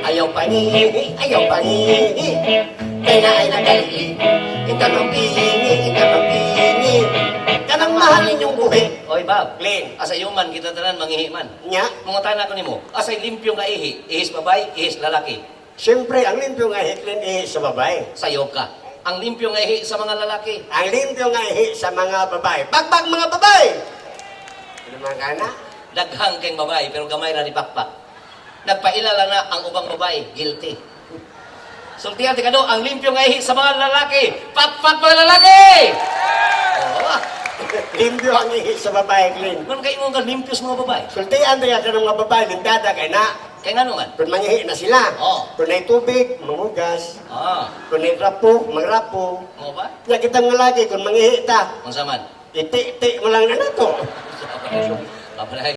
Ayaw pangihi, kaya ay nagalili. Itanong pingi, kanang mahalin yung buhi. Oy, Bob. Ling, Asa yuman kita tanan mangihi man. nya, Mga tanan ko nimo. Asa limpyo nga ihi, ihis babae, ihis lalaki. siyempre ang limpyo nga hiklin ihi sa babae. Sayob ka. Ang limpyo nga ihi sa mga lalaki. Ang limpyo nga ihi sa mga babae. Pagbag mga babae! Ano mga kana? Daghang kayong babae, pero gamay ra ni pakpak. Nagpailala na ang ubang babae, guilty. Sultihan ti kado, ang limpyo nga ihi sa mga lalaki. Pakpak mga lalaki! Oo. Limpyo ang ihi sa babae, Klin. Kung kayo nga limpyo sa mga babae. Sultihan tayo ka ng mga babae, lindada kay na. Kaya nga naman. Kung mangihi na sila. Oo. Kung may tubig, mangugas. Ah, Kung may rapo, mangrapo. mo ba? Kaya kita nga lagi, kung mangihi ta, Kung saman. iti-iti mo lang na nato. Kapalay.